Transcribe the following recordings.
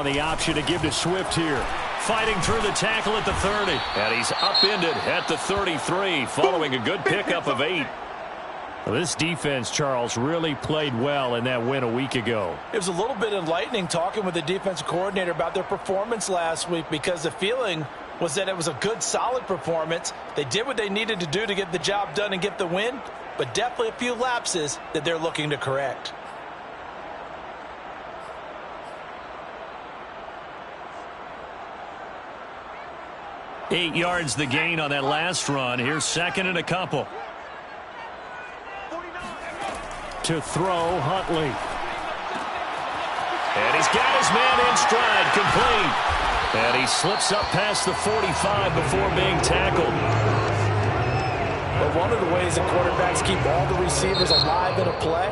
saw the option to give to Swift here. Fighting through the tackle at the 30. And he's upended at the 33 following a good pickup of 8. Well, this defense, Charles, really played well in that win a week ago. It was a little bit enlightening talking with the defensive coordinator about their performance last week, because the feeling was that it was a good, solid performance. They did what they needed to do to get the job done and get the win, but definitely a few lapses that they're looking to correct. Eight yards the gain on that last run. Here's second and a couple. To throw, Huntley. And he's got his man in stride, complete. And he slips up past the 45 before being tackled. But one of the ways that quarterbacks keep all the receivers alive in a play,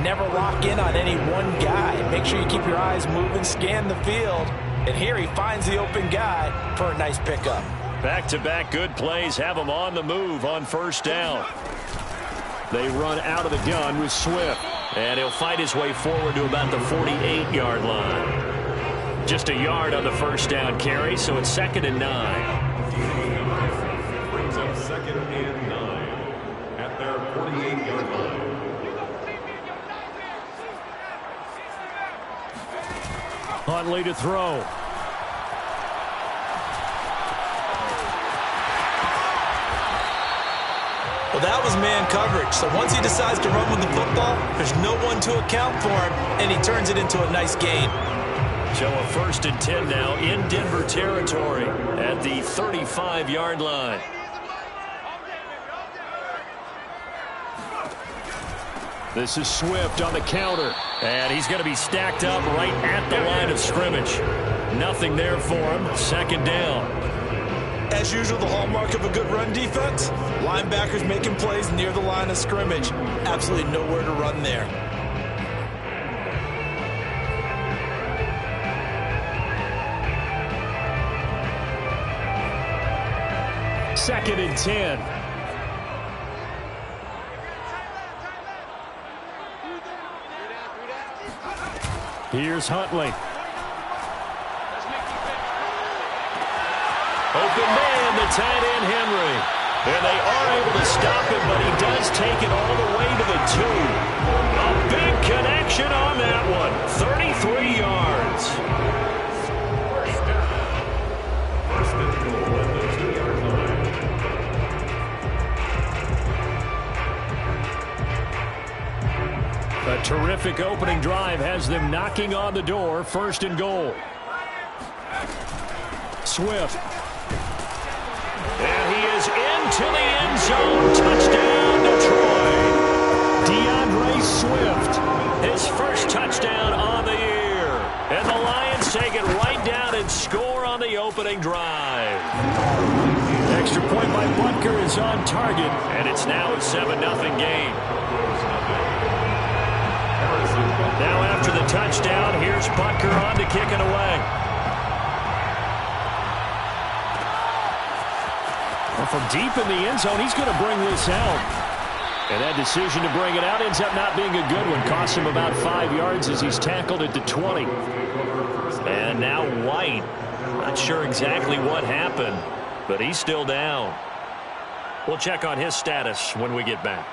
never lock in on any one guy. Make sure you keep your eyes moving, scan the field. And here he finds the open guy for a nice pickup. Back-to-back good plays have him on the move on first down. They run out of the gun with Swift. And he'll fight his way forward to about the 48-yard line. Just a yard on the first down carry, so it's 2nd and 9. Brings up 2nd and 9 at their 48-yard line. Huntley to throw. Well, that was man coverage. So once he decides to run with the football, there's no one to account for him, and he turns it into a nice gain. So a 1st and 10 now in Denver territory at the 35-yard line. This is Swift on the counter, and he's going to be stacked up right at the line of scrimmage. Nothing there for him. 2nd down. As usual, the hallmark of a good run defense, linebackers making plays near the line of scrimmage. Absolutely nowhere to run there. Second and 10. Here's Huntley. Open man, the tight end, Henry. And they are able to stop him, but he does take it all the way to the 2. A big connection on that one. 33 yards. First and goal at the 2-yard line. A terrific opening drive has them knocking on the door. 1st and goal. Swift. And he is into the end zone. Touchdown, Detroit. DeAndre Swift, his first touchdown on the year. And the Lions take it right down and score on the opening drive. Extra point by Butker is on target, and it's now a 7-0 game. Now after the touchdown, here's Butker on to kick it away. From deep in the end zone, he's going to bring this out. And that decision to bring it out ends up not being a good one. Costs him about 5 yards as he's tackled at the 20. And now White. Not sure exactly what happened, but he's still down. We'll check on his status when we get back.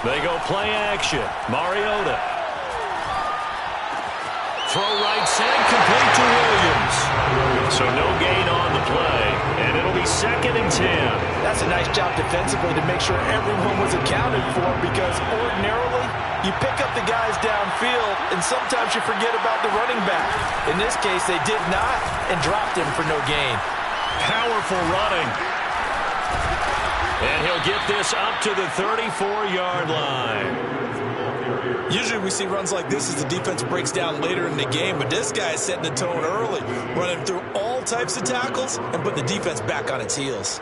They go play action. Mariota. Throw right side, complete to Williams. So no gain on the play, and it'll be 2nd and 10. That's a nice job defensively to make sure everyone was accounted for, because ordinarily you pick up the guys downfield and sometimes you forget about the running back. In this case, they did not and dropped him for no gain. Powerful running. And he'll get this up to the 34-yard line. Usually we see runs like this as the defense breaks down later in the game, but this guy is setting the tone early, running through all types of tackles and putting the defense back on its heels.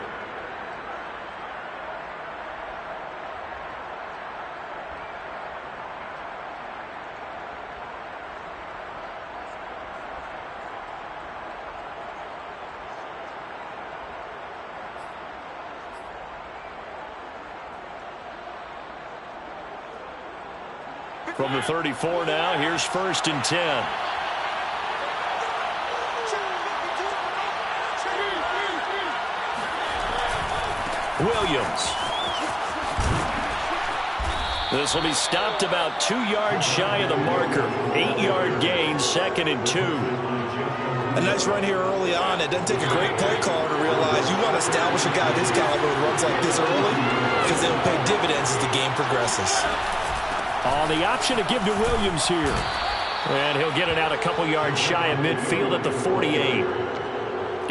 From the 34 now, here's 1st and 10. Williams. This will be stopped about 2 yards shy of the marker. 8-yard gain, 2nd and 2. A nice run here early on. It doesn't take a great play caller to realize you want to establish a guy of his caliber who runs like this early because they'll pay dividends as the game progresses. The option to give to Williams here. And he'll get it out a couple yards shy of midfield at the 48.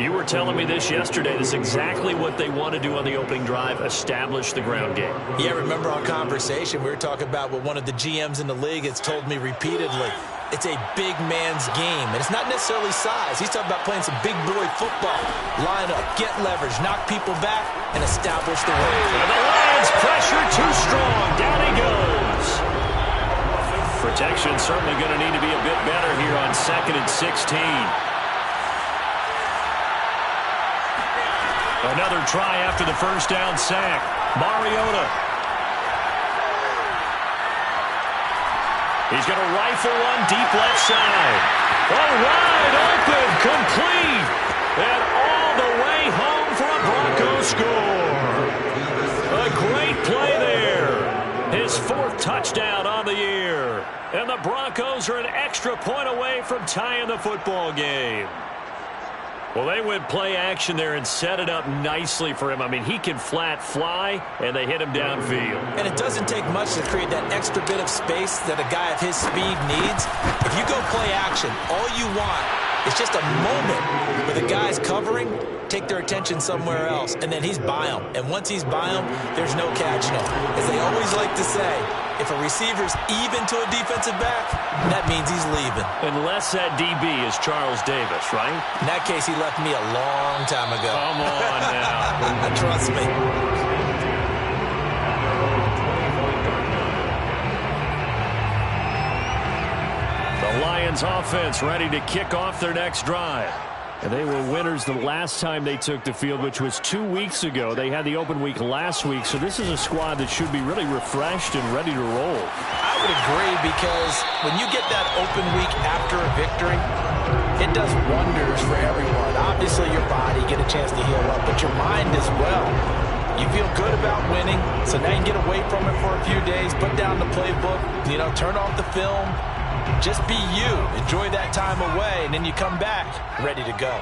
You were telling me this yesterday. This is exactly what they want to do on the opening drive, establish the ground game. Yeah, remember our conversation. We were talking about what one of the GMs in the league has told me repeatedly. It's a big man's game, and it's not necessarily size. He's talking about playing some big boy football. Line up, get leverage, knock people back, and establish the run. And the Lions pressure too strong. Down he goes. Protection certainly going to need to be a bit better here on 2nd and 16. Another try after the first down sack. Mariota. He's going to rifle one deep left side. Wide open, complete. And all the way home for a Broncos score. A great play there. His 4th touchdown on the year. And the Broncos are an extra point away from tying the football game. Well, they went play action there and set it up nicely for him. I mean, he can flat fly, and they hit him downfield. And it doesn't take much to create that extra bit of space that a guy of his speed needs. If you go play action, all you want is just a moment where the guy's covering, take their attention somewhere else, and then he's by him. And once he's by him, there's no catching him. As they always like to say, if a receiver's even to a defensive back, that means he's leaving. Unless that DB is Charles Davis, right? In that case, he left me a long time ago. Come on now. Trust me. The Lions offense ready to kick off their next drive. And they were winners the last time they took the field, which was 2 weeks ago. They had the open week last week, so this is a squad that should be really refreshed and ready to roll. I would agree, because when you get that open week after a victory, it does wonders for everyone. Obviously, your body, get a chance to heal up, but your mind as well. You feel good about winning, so now you can get away from it for a few days, put down the playbook, turn off the film. Just be you. Enjoy that time away, and then you come back ready to go.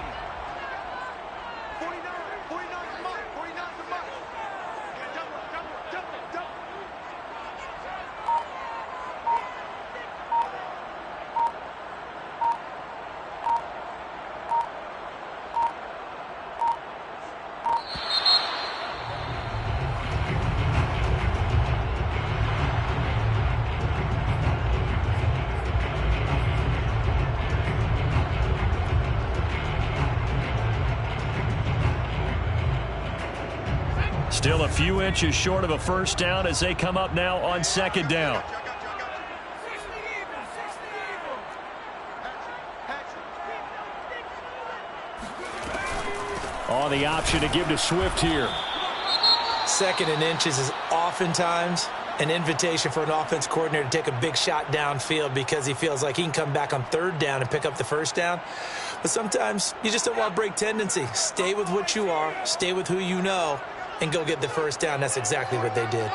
Still a few inches short of a first down as they come up now on 2nd down. On the option to give to Swift here. 2nd and inches is oftentimes an invitation for an offense coordinator to take a big shot downfield because he feels like he can come back on 3rd down and pick up the first down. But sometimes you just don't want to break tendency. Stay with what you are, stay with who you know, and go get the first down. That's exactly what they did.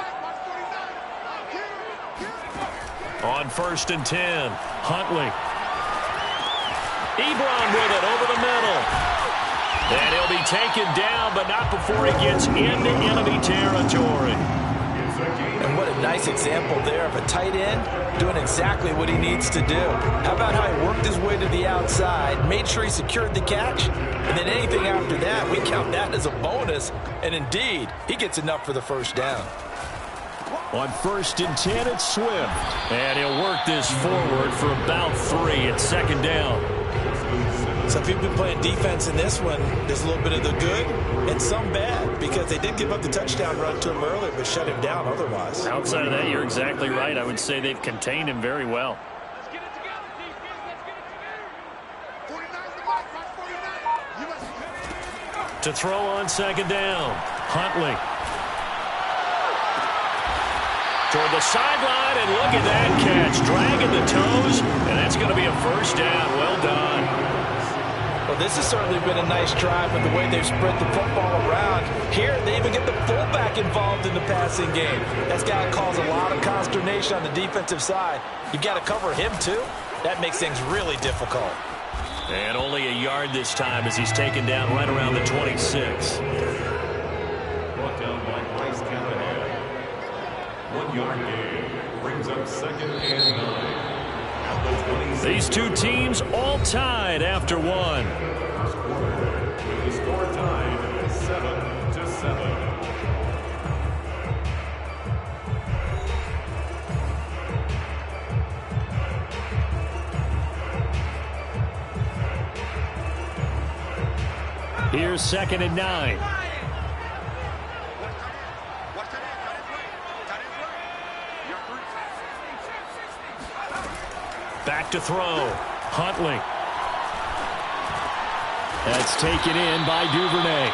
On 1st and 10, Huntley. Ebron with it over the middle. And he'll be taken down, but not before he gets into enemy territory. And what a nice example there of a tight end doing exactly what he needs to do. How about how he worked his way to the outside, made sure he secured the catch, and then anything after that, we count that as a bonus. And indeed, he gets enough for the first down. On 1st and 10, it's Swift. And he'll work this forward for about 3 at 2nd down. Some people playing defense in this one. There's a little bit of the good and some bad because they did give up the touchdown run to him earlier but shut him down otherwise. Outside of that, you're exactly right. I would say they've contained him very well. Let's get it together, defense. Let's get it together. 49's the mic, right? 49. To throw on 2nd down, Huntley. toward the sideline, and look at that catch. Dragging the toes, and that's going to be a first down. Well done. Well, this has certainly been a nice drive with the way they've spread the football around. Here, they even get the fullback involved in the passing game. That's got to cause a lot of consternation on the defensive side. You've got to cover him, too. That makes things really difficult. And only a yard this time as he's taken down right around the 26. Brought down by Bryce Callahan. 1 yard gain. Brings up second and 9. These two teams all tied after one. With the score tied 7-7. Here's second and 9. Back to throw. Huntley. That's taken in by Duvernay.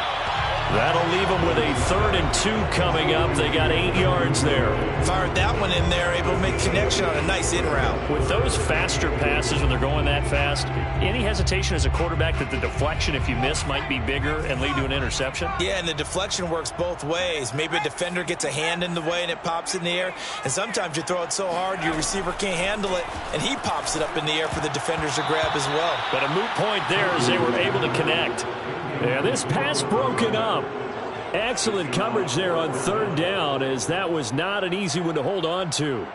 That'll leave them with a 3rd and 2 coming up. They got 8 yards there. Fired that one in there, able to make connection on a nice in route. With those faster passes when they're going that fast, any hesitation as a quarterback that the deflection, if you miss, might be bigger and lead to an interception? Yeah, and the deflection works both ways. Maybe a defender gets a hand in the way and it pops in the air. And sometimes you throw it so hard your receiver can't handle it, and he pops it up in the air for the defenders to grab as well. But a moot point there as they were able to connect. Yeah, this pass broken up. Excellent coverage there on 3rd down, as that was not an easy one to hold on to.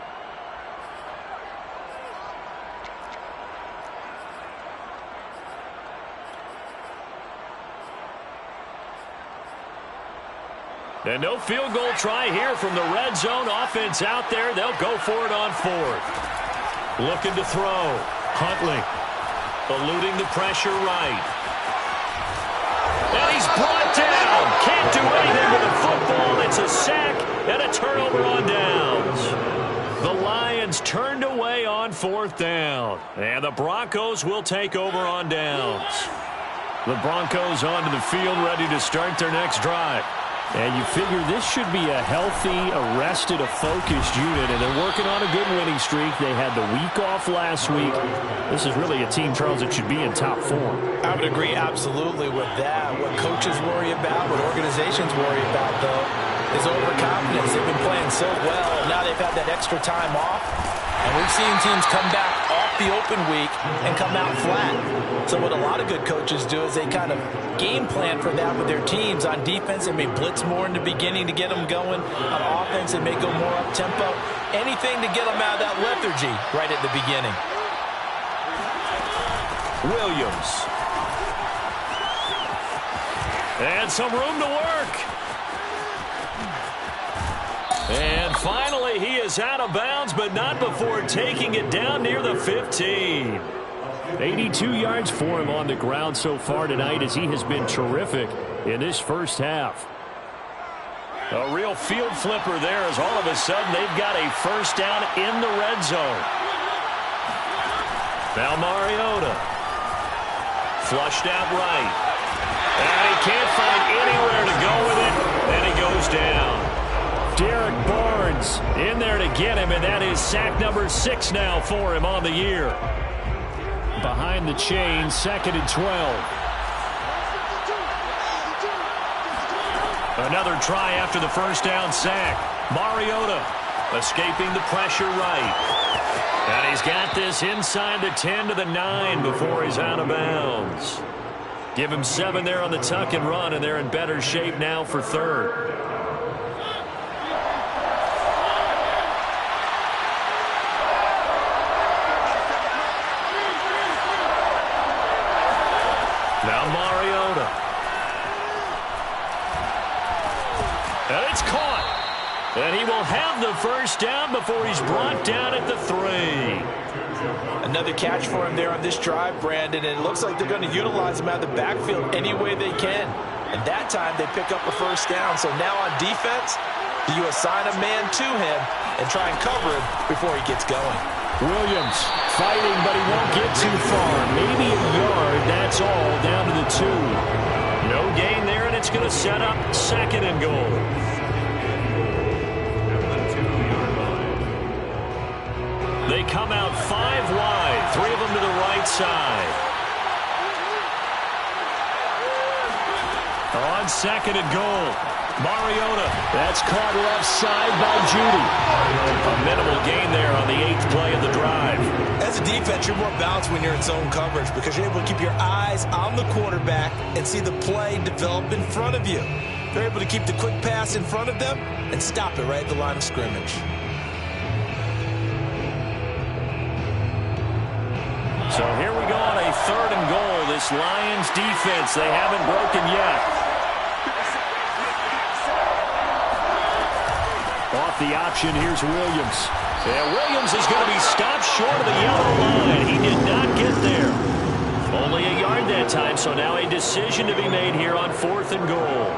And no field goal try here from the red zone. Offense out there. They'll go for it on 4th. Looking to throw. Huntley eluding the pressure right. And he's brought down. Can't do anything with the football. It's a sack and a turnover on downs. The Lions turned away on 4th down. And the Broncos will take over on downs. The Broncos onto the field, ready to start their next drive. And you figure this should be a healthy, arrested, a focused unit, and they're working on a good winning streak. They had the week off last week. This is really a team, Charles, that should be in top form. I would agree absolutely with that. What coaches worry about, what organizations worry about, though, is overconfidence. They've been playing so well, and now they've had that extra time off. And we've seen teams come back off the open week and come out flat. So what a lot of good coaches do is they kind of game plan for that with their teams. On defense, they may blitz more in the beginning to get them going. On offense, they may go more up-tempo. Anything to get them out of that lethargy right at the beginning. Williams. And some room to work. And finally, he is out of bounds, but not before taking it down near the 15. 82 yards for him on the ground so far tonight, as he has been terrific in this first half. A real field flipper there, as all of a sudden they've got a first down in the red zone. Now Mariota. Flushed out right. And he can't find anywhere to go with it, and he goes down. Derek Barnes in there to get him, and that is sack number 6 now for him on the year. Behind the chain, 2nd and 12. Another try after the first down sack. Mariota escaping the pressure right. And he's got this inside the 10 to the 9 before he's out of bounds. Give him 7 there on the tuck and run, and they're in better shape now for 3rd. Now Mariota. And it's caught. And he will have the first down before he's brought down at the 3. Another catch for him there on this drive, Brandon. And it looks like they're going to utilize him out of the backfield any way they can. And that time they pick up a first down. So now on defense, do you assign a man to him and try and cover him before he gets going? Williams fighting, but he won't get too far. Maybe a yard, that's all, down to the 2. No gain there, and it's going to set up 2nd and goal. At the 2-yard line. They come out 5 wide, 3 of them to the right side. On 2nd and goal, Mariota. That's caught left side by Judy. A minimal gain there on the 8th play of the drive. As a defense, you're more balanced when you're in zone coverage because you're able to keep your eyes on the quarterback and see the play develop in front of you. They're able to keep the quick pass in front of them and stop it right at the line of scrimmage. So here we go on a 3rd and goal. This Lions defense, they haven't broken yet. Off the option, here's Williams. And Williams is going to be stopped short of the yellow line. He did not get there. Only a yard that time, so now a decision to be made here on 4th and goal.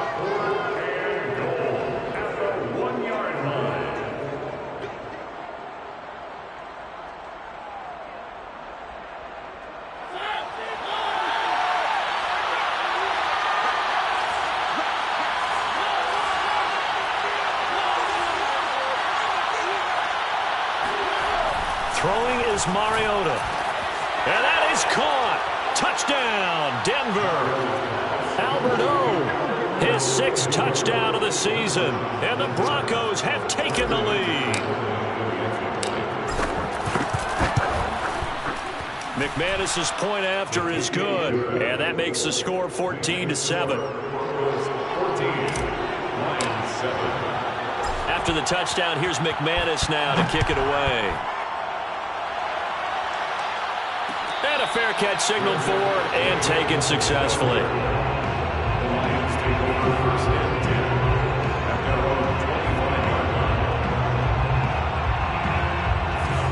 Throwing is Mariota. And that is caught. Touchdown, Denver. Albert O, his 6th touchdown of the season. And the Broncos have taken the lead. McManus's point after is good. And that makes the score 14-7. After the touchdown, here's McManus now to kick it away. And a fair catch signaled for and taken successfully. Lions take over 1st and 10 at their own 25-yard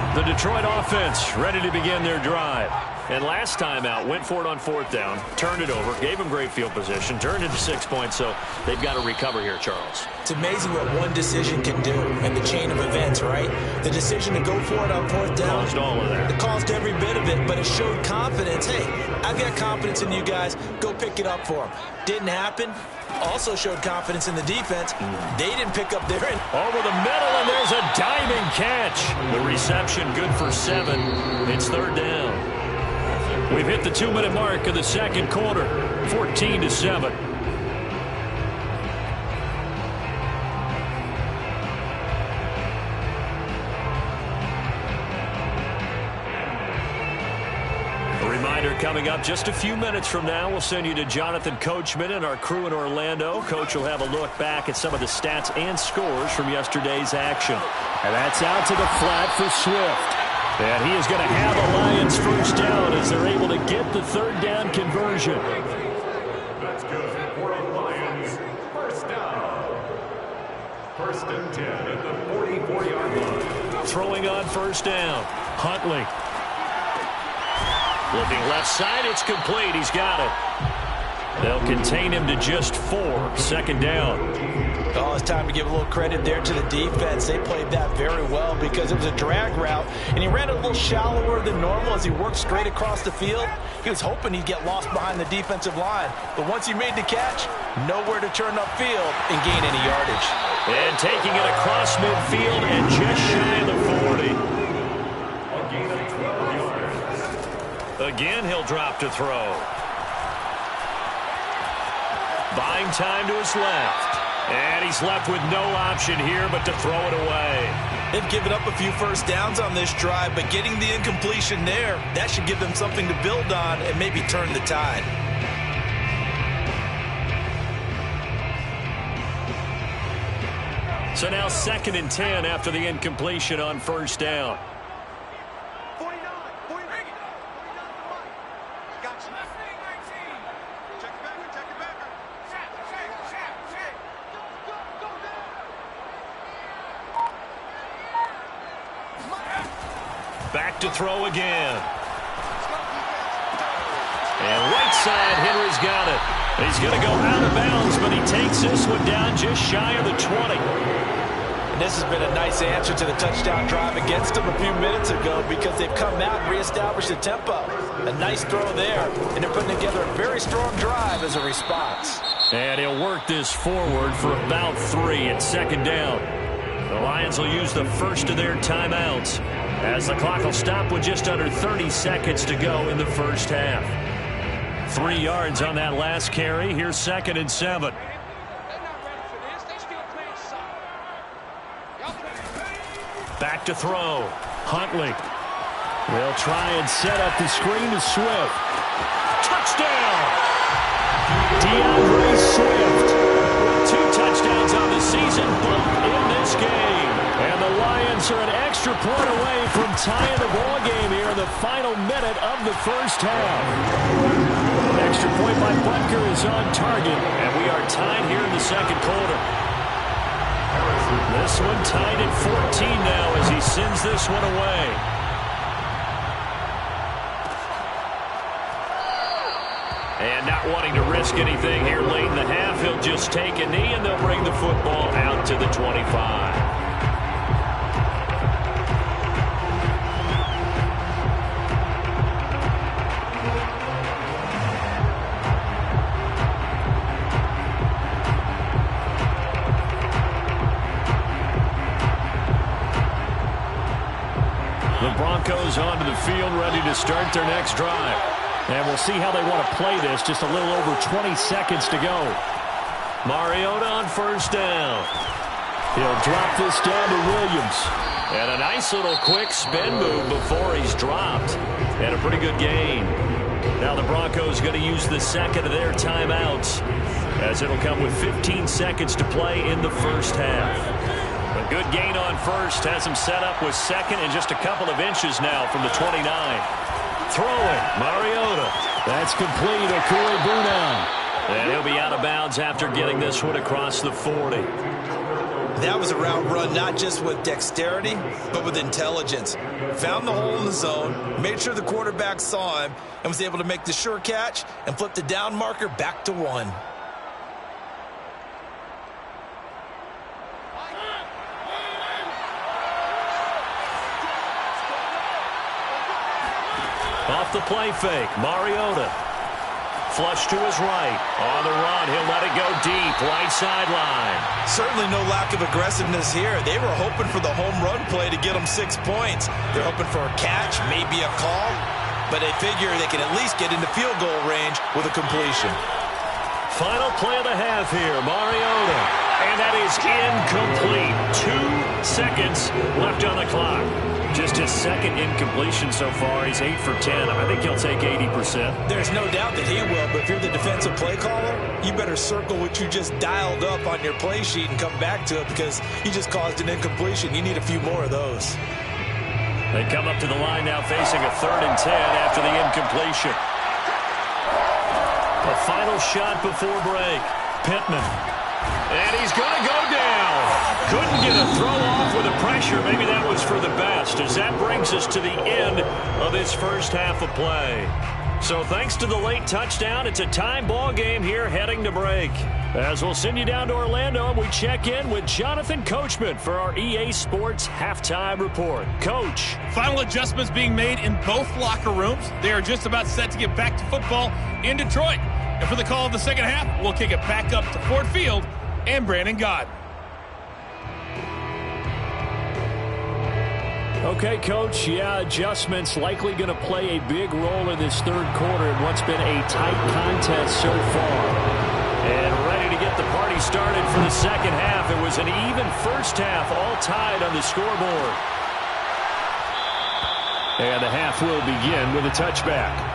line. The Detroit offense ready to begin their drive. And last time out, went for it on 4th down, turned it over, gave them great field position, turned into 6 points, so they've got to recover here, Charles. It's amazing what one decision can do in the chain of events, right? The decision to go for it on 4th down. Caused all of that. It caused every bit of it, but it showed confidence. Hey, I've got confidence in you guys. Go pick it up for them. Didn't happen. Also showed confidence in the defense. They didn't pick up their end. Over the middle, and there's a diving catch. The reception good for 7. It's 3rd down. We've hit the 2-minute mark of the 2nd quarter, 14-7. A reminder coming up just a few minutes from now, we'll send you to Jonathan Coachman and our crew in Orlando. Coach will have a look back at some of the stats and scores from yesterday's action. And that's out to the flat for Swift. And he is going to have a Lions 1st down as they're able to get the 3rd down conversion. That's good for a Lions 1st down. 1st and 10 at the 44-yard line. Throwing on 1st down. Huntley. Looking left side, it's complete. He's got it. They'll contain him to just 4. 2nd down. Oh, it's time to give a little credit there to the defense. They played that very well because it was a drag route, and he ran it a little shallower than normal as he worked straight across the field. He was hoping he'd get lost behind the defensive line, but once he made the catch, nowhere to turn upfield and gain any yardage. And taking it across midfield and just shy of the 40. A gain of 12 yards. Again, he'll drop to throw. Buying time to his left. And he's left with no option here but to throw it away. They've given up a few 1st downs on this drive, but getting the incompletion there, that should give them something to build on and maybe turn the tide. So now 2nd and 10 after the incompletion on 1st down. 49, 49. Got you. Check it back, check it back. Shake. Go. Back to throw again. And right side, Henry's got it. He's going to go out of bounds, but he takes this one down just shy of the 20. And this has been a nice answer to the touchdown drive against them a few minutes ago because they've come out and reestablished the tempo. A nice throw there, and they're putting together a very strong drive as a response. And he'll work this forward for about 3 at 2nd down. Lions will use the first of their timeouts as the clock will stop with just under 30 seconds to go in the first half. 3 yards on that last carry. Here's 2nd and 7. Back to throw. Huntley. They'll try and set up the screen to Swift. Touchdown! DeAndre Swift. 2 touchdowns on the season, both in this game. And the Lions are an extra point away from tying the ball game here in the final minute of the first half. Extra point by Butker is on target, and we are tied here in the second quarter. This one tied at 14 now as he sends this one away. And not wanting to risk anything here late in the half, he'll just take a knee and they'll bring the football out to the 25. The Broncos onto the field, ready to start their next drive. And we'll see how they want to play this. Just a little over 20 seconds to go. Mariota on first down. He'll drop this down to Williams. And a nice little quick spin move before he's dropped. And a pretty good gain. Now the Broncos going to use the second of their timeouts, as it'll come with 15 seconds to play in the first half. A good gain on first has him set up with second and just a couple of inches now from the 29. Throwing, Mariota. That's complete, Okuegbunam. And he'll be out of bounds after getting this one across the 40. That was a route run not just with dexterity, but with intelligence. Found the hole in the zone, made sure the quarterback saw him, and was able to make the sure catch and flip the down marker back to 1. Off the play fake, Mariota. Flush to his right. On the run, he'll let it go deep, right sideline. Certainly no lack of aggressiveness here. They were hoping for the home run play to get them 6 points. They're hoping for a catch, maybe a call, but they figure they can at least get into field goal range with a completion. Final play of the half here, Mariota. And that is incomplete. 2 seconds left on the clock. Just his second incompletion so far. He's 8 for 10. I think he'll take 80%. There's no doubt that he will, but if you're the defensive play caller, you better circle what you just dialed up on your play sheet and come back to it, because you just caused an incompletion. You need a few more of those. They come up to the line now facing a 3rd and 10 after the incompletion. A final shot before break. Pittman. And he's going to go down. Couldn't get a throw off with the pressure. Maybe that was for the best, as that brings us to the end of this first half of play. So thanks to the late touchdown, it's a time ball game here heading to break. As we'll send you down to Orlando, and we check in with Jonathan Coachman for our EA Sports Halftime Report. Coach. Final adjustments being made in both locker rooms. They are just about set to get back to football in Detroit. And for the call of the second half, we'll kick it back up to Ford Field and Brandon Gaudin. Okay, Coach, adjustments likely going to play a big role in this third quarter in what's been a tight contest so far. And ready to get the party started for the second half. It was an even first half, all tied on the scoreboard. And the half will begin with a touchback.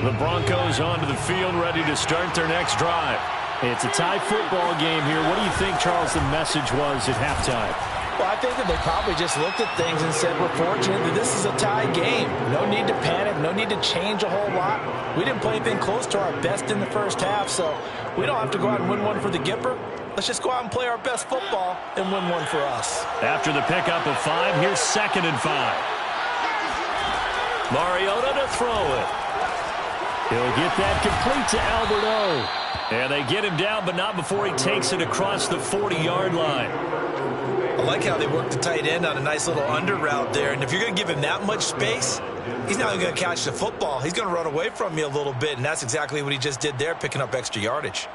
The Broncos onto the field, ready to start their next drive. It's a tie football game here. What do you think, Charles, the message was at halftime? Well, I think that they probably just looked at things and said, we're fortunate that this is a tie game. No need to panic, no need to change a whole lot. We didn't play anything close to our best in the first half, so we don't have to go out and win one for the Gipper. Let's just go out and play our best football and win one for us. After the pickup of 5, here's 2nd and 5. Mariota to throw it. He'll get that complete to Albert O. And they get him down, but not before he takes it across the 40-yard line. I like how they work the tight end on a nice little under route there. And if you're going to give him that much space, He's not even going to catch the football. He's going to run away from you a little bit, and that's exactly what he just did there, picking up extra yardage.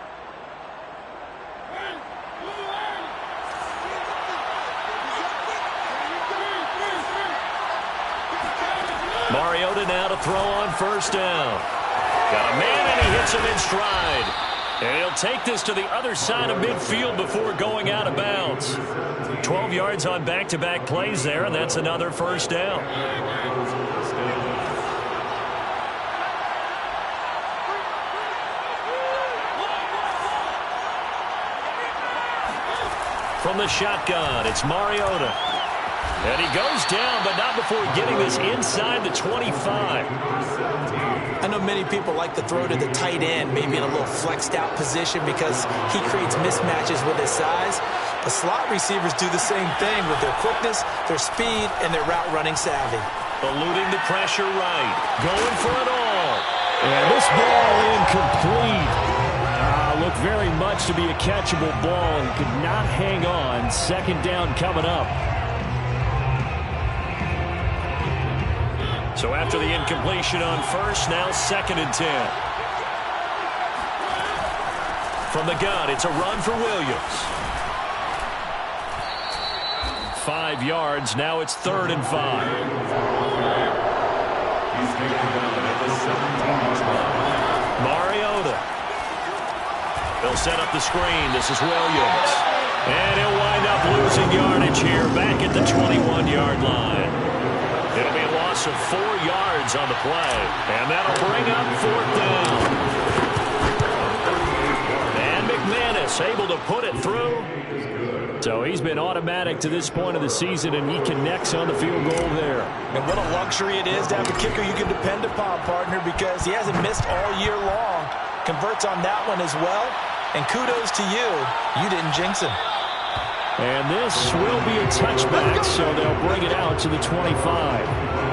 Mariota now to throw on first down. Got a man, and he hits him in stride. And he'll take this to the other side of midfield before going out of bounds. 12 yards on back-to-back plays there, and that's another first down. From the shotgun, it's Mariota. And he goes down, but not before getting this inside the 25. I know many people like to throw to the tight end, maybe in a little flexed out position because he creates mismatches with his size. But slot receivers do the same thing with their quickness, their speed, and their route running savvy. Eluding the pressure right. Going for it all. And this ball incomplete. Looked very much to be a catchable ball. He could not hang on. Second down coming up. So after the incompletion on first, now 2nd and 10. From the gun, it's a run for Williams. 5 yards, now it's 3rd and 5. Mariota. They'll set up the screen. This is Williams. And he'll wind up losing yardage here back at the 21-yard line. It'll be a loss of 4 yards on the play. And that'll bring up 4th down. And McManus able to put it through. So he's been automatic to this point of the season, and he connects on the field goal there. And what a luxury it is to have a kicker you can depend upon, partner, because he hasn't missed all year long. Converts on that one as well. And kudos to you. You didn't jinx him. And this will be a touchback, so they'll bring it out to the 25.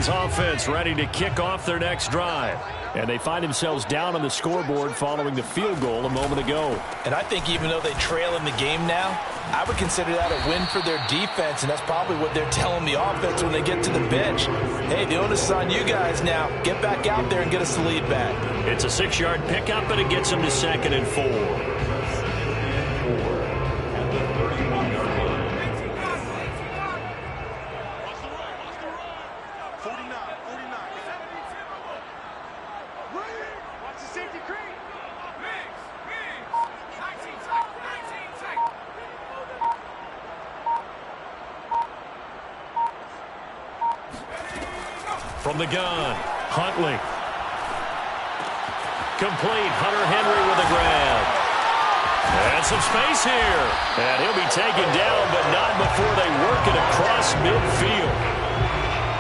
Offense ready to kick off their next drive. And they find themselves down on the scoreboard following the field goal a moment ago. And I think even though they trail in the game now, I would consider that a win for their defense, and that's probably what they're telling the offense when they get to the bench. Hey, the onus is on you guys now. Get back out there and get us the lead back. It's a 6-yard pickup, and it gets them to 2nd and 4. From the gun, Huntley. Complete, Hunter Henry with a grab. And some space here. And he'll be taken down, but not before they work it across midfield.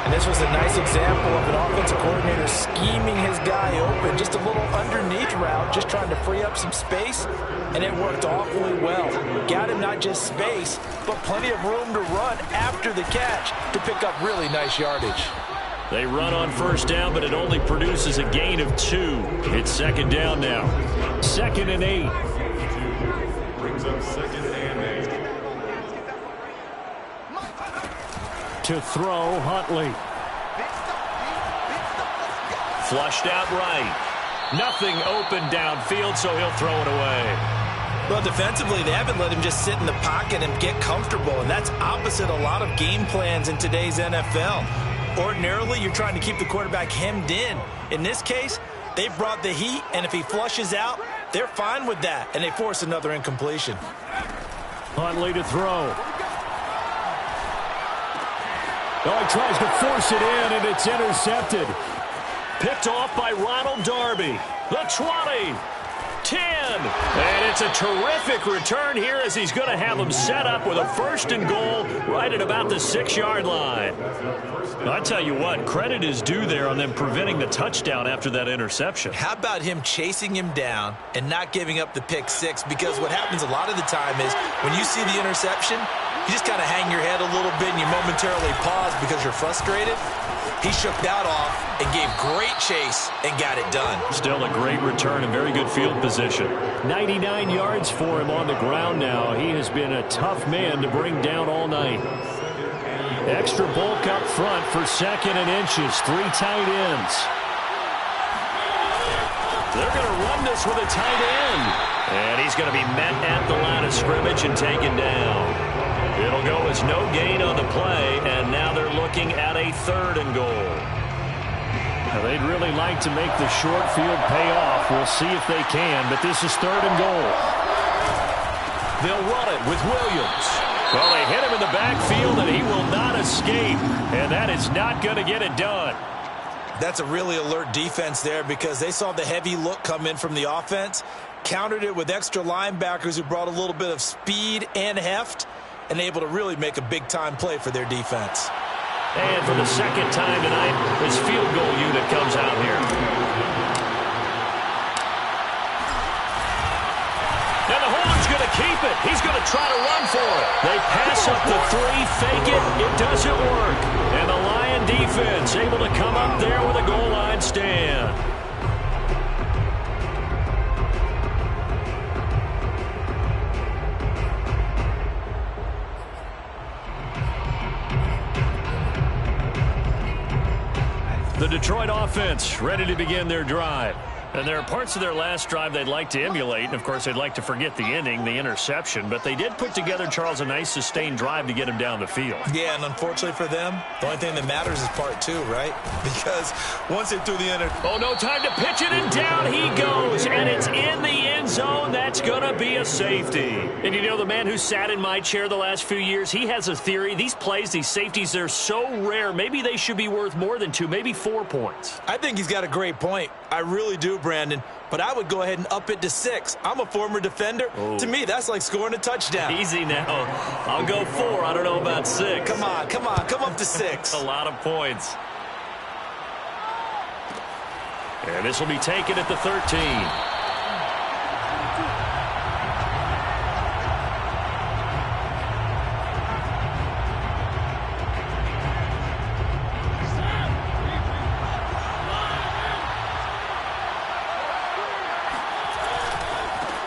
And this was a nice example of an offensive coordinator scheming his guy open. Just a little underneath route, just trying to free up some space. And it worked awfully well. Got him not just space, but plenty of room to run after the catch to pick up really nice yardage. They run on first down, but it only produces a gain of 2. It's 2nd down now. 2nd and 8. Brings up 2nd and 8. To throw, Huntley. Flushed out right. Nothing open downfield, so he'll throw it away. Well, defensively, they haven't let him just sit in the pocket and get comfortable, and that's opposite a lot of game plans in today's NFL. Ordinarily, you're trying to keep the quarterback hemmed in. In this case, they brought the heat, and if he flushes out, they're fine with that, and they force another incompletion. Huntley to throw. Oh, he tries to force it in, and it's intercepted. Picked off by Ronald Darby. The 20. 10. And it's a terrific return here as he's going to have them set up with a 1st and goal right at about the 6-yard line. I tell you what, credit is due there on them preventing the touchdown after that interception. How about him chasing him down and not giving up the pick 6? Because what happens a lot of the time is when you see the interception, You just kind of hang your head a little bit and you momentarily pause because you're frustrated. He shook that off and gave great chase and got it done. Still a great return and very good field position. 99 yards for him on the ground now. He has been a tough man to bring down all night. Extra bulk up front for 2nd and inches. 3 tight ends. They're going to run this with a tight end. And he's going to be met at the line of scrimmage and taken down. It'll go as no gain on the play, and now they're looking at a 3rd and goal. Now they'd really like to make the short field pay off. We'll see if they can, but this is 3rd and goal. They'll run it with Williams. Well, they hit him in the backfield, and he will not escape, and that is not going to get it done. That's a really alert defense there because they saw the heavy look come in from the offense, countered it with extra linebackers who brought a little bit of speed and heft, and able to really make a big-time play for their defense. And for the 2nd time tonight, his field goal unit comes out here. And the holder's going to keep it. He's going to try to run for it. They pass up the 3, fake it. It doesn't work. And the Lion defense able to come up there with a goal line stand. The Detroit offense ready to begin their drive. And there are parts of their last drive they'd like to emulate. And, of course, they'd like to forget the inning, the interception. But they did put together, Charles, a nice sustained drive to get him down the field. Yeah, and unfortunately for them, the only thing that matters is part 2, right? Because once they threw the inning. Oh, no time to pitch it, and down he goes. And it's in the end zone. That's going to be a safety. And, you know, the man who sat in my chair the last few years, he has a theory. These plays, these safeties, they're so rare. Maybe they should be worth more than 2, maybe 4 points. I think he's got a great point. I really do, Brandon. But I would go ahead and up it to 6. I'm a former defender. Oh. To me, that's like scoring a touchdown. Easy now. I'll go 4. I don't know about 6. Come on. Come up to 6. A lot of points. And this will be taken at the 13.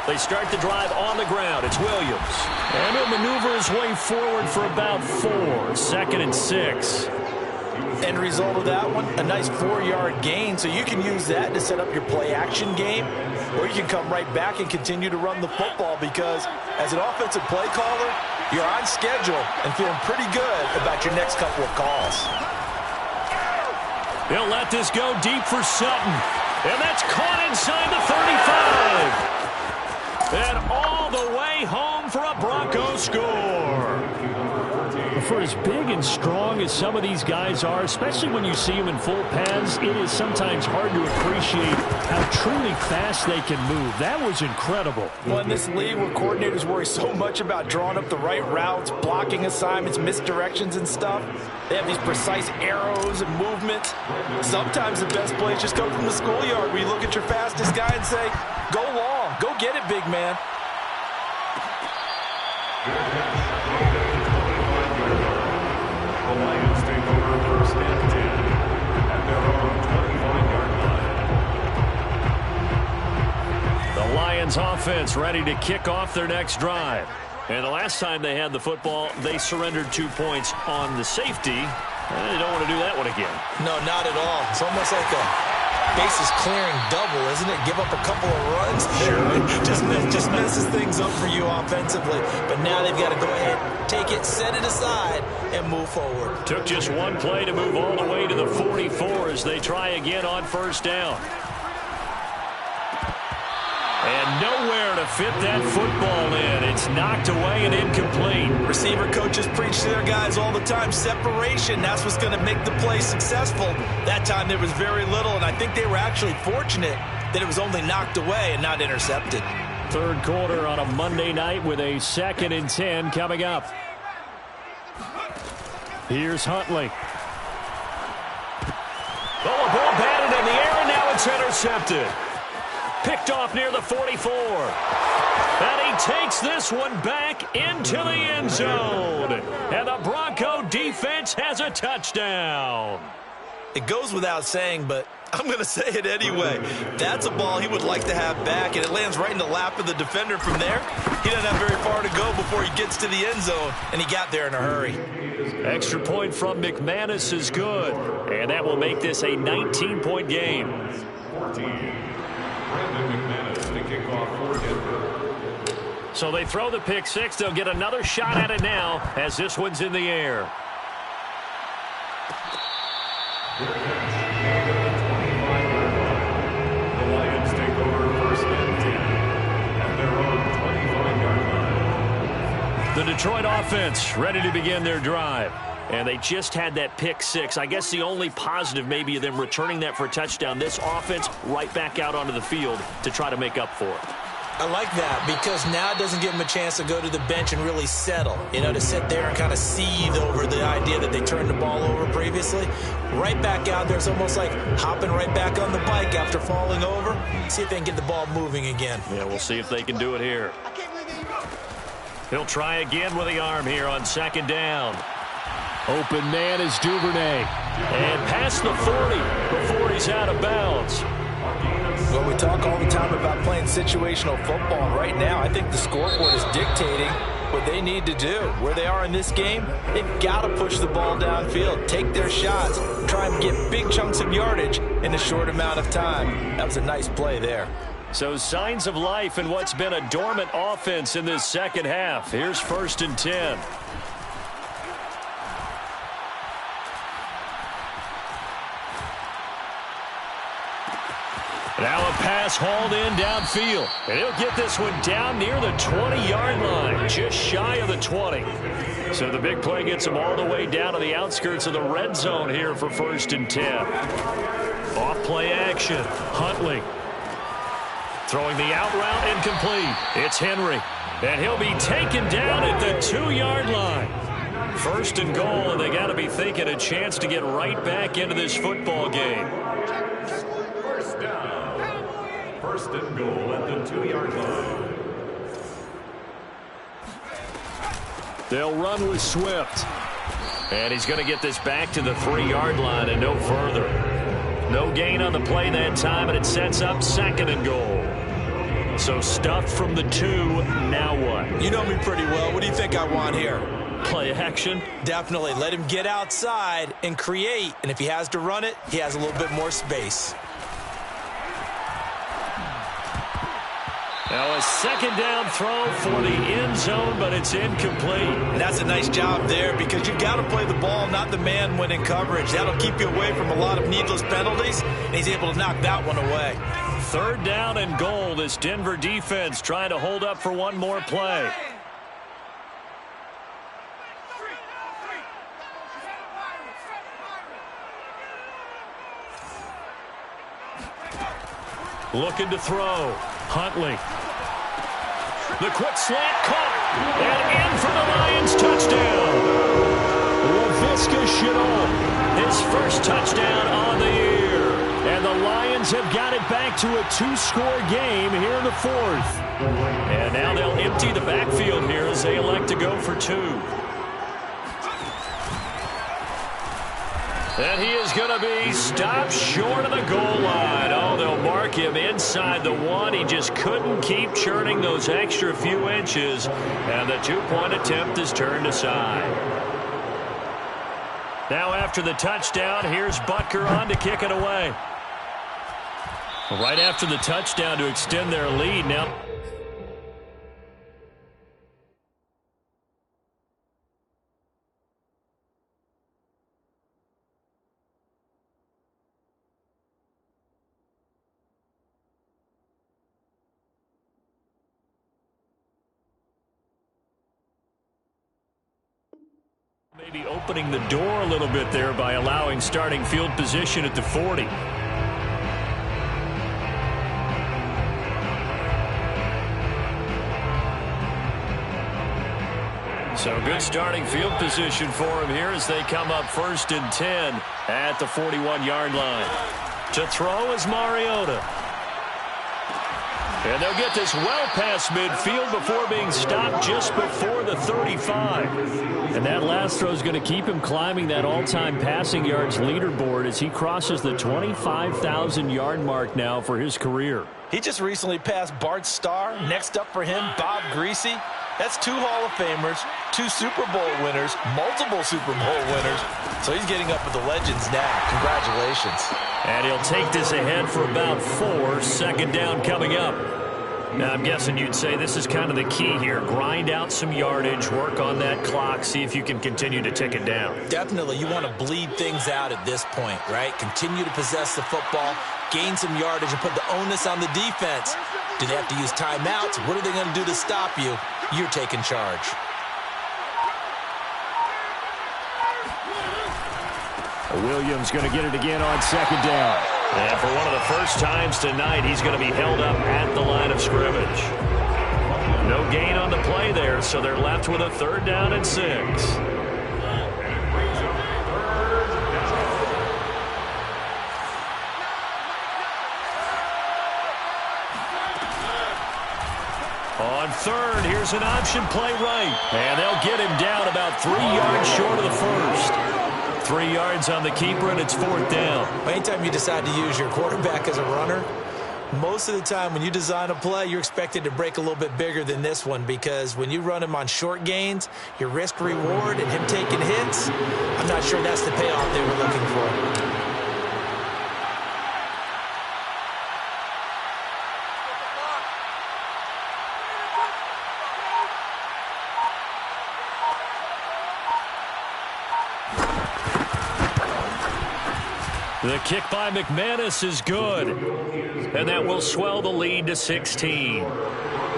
They start the drive on the ground. It's Williams. And he'll maneuver his way forward for about 4. 2nd and 6. End result of that one, a nice 4-yard gain. So you can use that to set up your play-action game, or you can come right back and continue to run the football because as an offensive play caller, you're on schedule and feeling pretty good about your next couple of calls. They'll let this go deep for Sutton. And that's caught inside the 35. And all the way home for a Broncos score. For as big and strong as some of these guys are, especially when you see them in full pads, it is sometimes hard to appreciate how truly fast they can move. That was incredible. Well, in this league where coordinators worry so much about drawing up the right routes, blocking assignments, misdirections and stuff, they have these precise arrows and movements. Sometimes the best plays just come from the schoolyard where you look at your fastest guy and say, go long, go get it, big man. The Lions take over 1st and 10 at their own 25-yard line. The Lions offense ready to kick off their next drive. And the last time they had the football, they surrendered 2 points on the safety. And they don't want to do that one again. No, not at all. It's almost like a bases clearing double, isn't it? Give up a couple of runs. Sure. Just messes things up for you offensively. But now they've got to go ahead, take it, set it aside, and move forward. Took just one play to move all the way to the 44 as they try again on 1st down. And nowhere to fit that football in. It's knocked away and incomplete. Receiver coaches preach to their guys all the time. Separation, that's what's going to make the play successful. That time there was very little, and I think they were actually fortunate that it was only knocked away and not intercepted. 3rd quarter on a Monday night with a 2nd and 10 coming up. Here's Huntley. Oh, a ball batted in the air, and now it's intercepted. Picked off near the 44. And he takes this one back into the end zone. And the Bronco defense has a touchdown. It goes without saying, but I'm going to say it anyway. That's a ball he would like to have back, and it lands right in the lap of the defender from there. He doesn't have very far to go before he gets to the end zone, and he got there in a hurry. Extra point from McManus is good, and that will make this a 19-point game. 14. Brandon McManus to kick off for Denver. So they throw the pick six. They'll get another shot at it now as this one's in the air. The Lions take over first and 10 at their own 25-yard line. The Detroit offense ready to begin their drive. And they just had that pick six. I guess the only positive maybe of them returning that for a touchdown. This offense right back out onto the field to try to make up for it. I like that because now it doesn't give them a chance to go to the bench and really settle, to sit there and kind of seethe over the idea that they turned the ball over previously. Right back out there, it's almost like hopping right back on the bike after falling over. See if they can get the ball moving again. Yeah, we'll see if they can do it here. He'll try again with the arm here on second down. Open man is Duvernay. And past the 40 before he's out of bounds. Well, we talk all the time about playing situational football. Right now, I think the scoreboard is dictating what they need to do. Where they are in this game, they've got to push the ball downfield, take their shots, try and get big chunks of yardage in a short amount of time. That was a nice play there. So signs of life in what's been a dormant offense in this second half. Here's first and 10. Now a pass hauled in downfield. And he'll get this one down near the 20-yard line, just shy of the 20. So the big play gets him all the way down to the outskirts of the red zone here for first and 10. Off play action. Huntley throwing the out route incomplete. It's Henry. And he'll be taken down at the 2-yard line. First and goal, and they got to be thinking a chance to get right back into this football game. First down. First and goal at the 2-yard line. They'll run with Swift. And he's going to get this back to the 3-yard line and no further. No gain on the play that time, and it sets up second and goal. So stuffed from the 2, now what? You know me pretty well. What do you think I want here? Play action? Definitely. Let him get outside and create. And if he has to run it, he has a little bit more space. Now a second down throw for the end zone, but it's incomplete. And that's a nice job there because you've got to play the ball, not the man when in coverage. That'll keep you away from a lot of needless penalties, and he's able to knock that one away. Third down and goal. This Denver defense trying to hold up for one more play. Looking to throw. Huntley. The quick slant caught. And in for the Lions touchdown. Laviska Shenault, his first touchdown on the year. And the Lions have got it back to a 2-score game here in the fourth. And now they'll empty the backfield here as they elect to go for 2. And he is going to be stopped short of the goal line. Oh, they'll mark him inside the 1. He just couldn't keep churning those extra few inches. And the 2-point attempt is turned aside. Now after the touchdown, here's Butker on to kick it away. Right after the touchdown to extend their lead now. Maybe opening the door a little bit there by allowing starting field position at the 40. So good starting field position for him here as they come up first and 10 at the 41-yard line. To throw is Mariota. And they'll get this well past midfield before being stopped just before the 35. And that last throw is going to keep him climbing that all-time passing yards leaderboard as he crosses the 25,000-yard mark now for his career. He just recently passed Bart Starr. Next up for him, Bob Greasy. That's 2 Hall of Famers, 2 Super Bowl winners, multiple Super Bowl winners. So he's getting up with the legends now. Congratulations. And he'll take this ahead for about 4. Second down coming up. Now, I'm guessing you'd say this is kind of the key here. Grind out some yardage, work on that clock, see if you can continue to tick it down. Definitely. You want to bleed things out at this point, right? Continue to possess the football, gain some yardage, and put the onus on the defense. Do they have to use timeouts? What are they going to do to stop you? You're taking charge. Williams going to get it again on second down. And for one of the first times tonight, he's going to be held up at the line of scrimmage. No gain on the play there, so they're left with a 3rd down and 6. On 3rd, here's an option play right. And they'll get him down about 3 yards short of the first. 3 yards on the keeper, and it's 4th down. Anytime you decide to use your quarterback as a runner, most of the time when you design a play, you're expected to break a little bit bigger than this one, because when you run him on short gains, your risk-reward and him taking hits, I'm not sure that's the payoff they were looking for. The kick by McManus is good, and that will swell the lead to 16.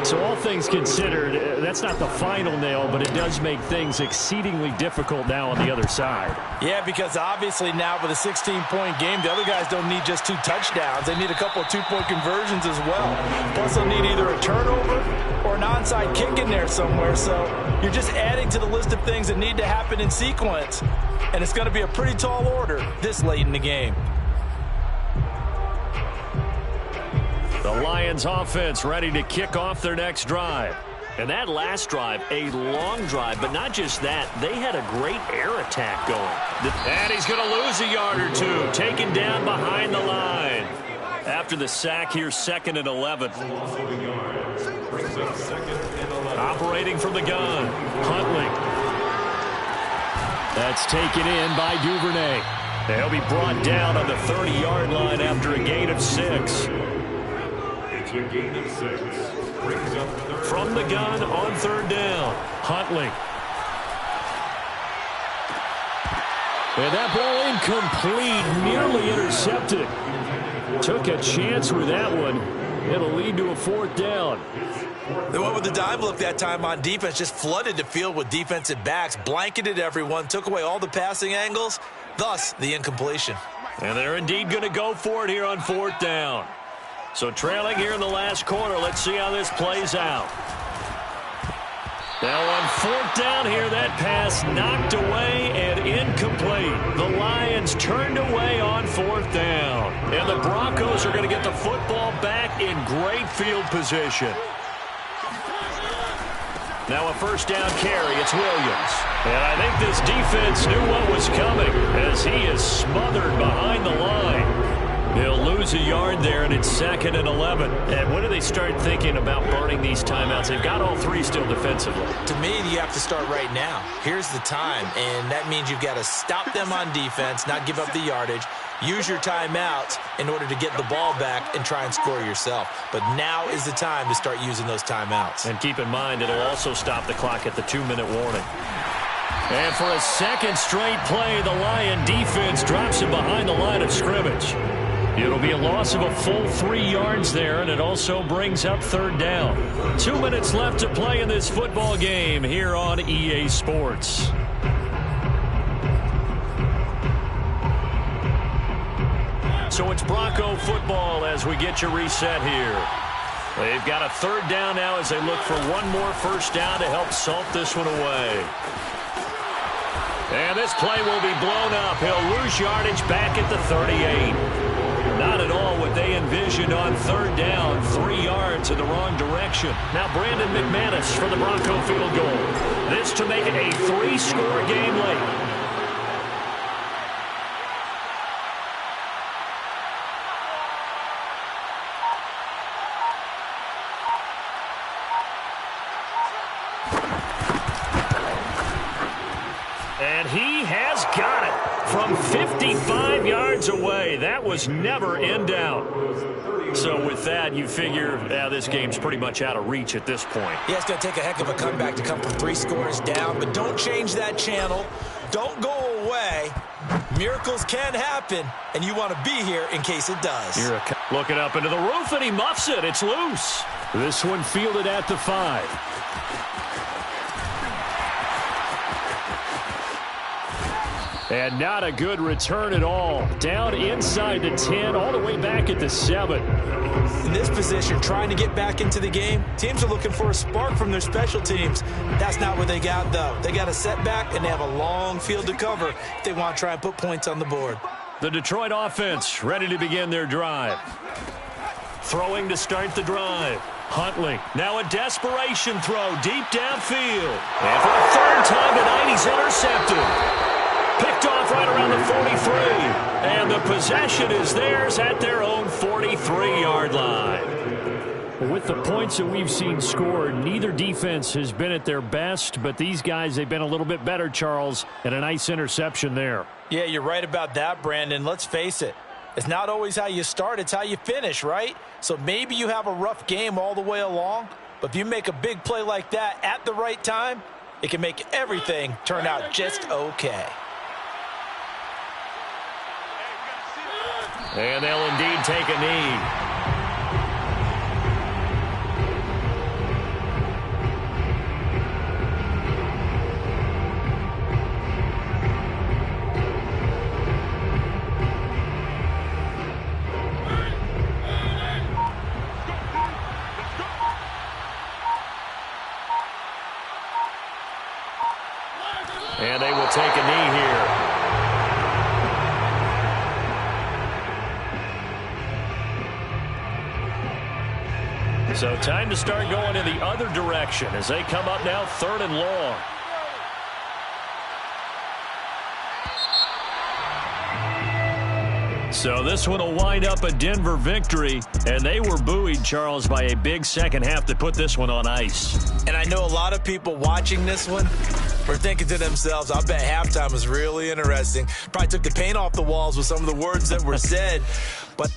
So all things considered, that's not the final nail, but it does make things exceedingly difficult now on the other side. Yeah, because obviously now with a 16-point game, the other guys don't need just 2 touchdowns. They need a couple of 2-point conversions as well. Plus they'll need either a turnover or an onside kick in there somewhere. So you're just adding to the list of things that need to happen in sequence. And it's going to be a pretty tall order this late in the game. The Lions offense ready to kick off their next drive. And that last drive, a long drive, but not just that. They had a great air attack going. And he's going to lose a yard or 2, taken down behind the line. After the sack here, 2nd and 11. Operating from the gun, Huntley. That's taken in by Duvernay. They'll be brought down on the 30-yard line after a gain of 6. It's a gain of 6. Brings up from the gun on 3rd down, Huntley. And that ball incomplete, nearly intercepted. Took a chance with that one. It'll lead to a 4th down. They went with the dive look that time on defense, just flooded the field with defensive backs, blanketed everyone, took away all the passing angles, thus the incompletion. And they're indeed going to go for it here on 4th down. So trailing here in the last quarter, let's see how this plays out. Now on 4th down here, that pass knocked away and incomplete. The Lions turned away on 4th down. And the Broncos are going to get the football back in great field position. Now a 1st down carry, it's Williams. And I think this defense knew what was coming as he is smothered behind the line. He'll lose a yard there, and it's 2nd and 11. And when do they start thinking about burning these timeouts? They've got all 3 still defensively. To me, you have to start right now. Here's the time, and that means you've got to stop them on defense, not give up the yardage, use your timeouts in order to get the ball back and try and score yourself. But now is the time to start using those timeouts. And keep in mind, it'll also stop the clock at the 2-minute warning. And for a second straight play, the Lion defense drops him behind the line of scrimmage. It'll be a loss of a full 3 yards there, and it also brings up 3rd down. 2 minutes left to play in this football game here on EA Sports. So it's Bronco football as we get you reset here. They've got a 3rd down now as they look for one more 1st down to help salt this one away. And this play will be blown up. He'll lose yardage back at the 38. Not at all what they vision on third down, 3 yards in the wrong direction. Now Brandon McManus for the Bronco field goal. This to make it a 3-score game late. And he has got it from 55 yards away. That was never in doubt. So with that, you figure this game's pretty much out of reach at this point. Yeah, it's going to take a heck of a comeback to come from 3 scores down, but don't change that channel. Don't go away. Miracles can happen, and you want to be here in case it does. Looking up into the roof, and he muffs it. It's loose. This one fielded at the 5. And not a good return at all. Down inside the 10, all the way back at the 7. In this position, trying to get back into the game, teams are looking for a spark from their special teams. That's not what they got, though. They got a setback, and they have a long field to cover if they want to try and put points on the board. The Detroit offense ready to begin their drive. Throwing to start the drive. Huntley, now a desperation throw deep downfield. And for the 3rd time tonight, he's intercepted. Picked off right around the 43. And the possession is theirs at their own 43-yard line. With the points that we've seen scored, neither defense has been at their best, but these guys, they've been a little bit better, Charles, and a nice interception there. Yeah, you're right about that, Brandon. Let's face it. It's not always how you start, it's how you finish, right? So maybe you have a rough game all the way along, but if you make a big play like that at the right time, it can make everything turn out just okay. And they'll indeed take a knee. And they will take a knee here. So time to start going in the other direction as they come up now 3rd and long. So this one will wind up a Denver victory, and they were buoyed, Charles, by a big second half to put this one on ice. And I know a lot of people watching this one were thinking to themselves, I bet halftime was really interesting. Probably took the paint off the walls with some of the words that were said. But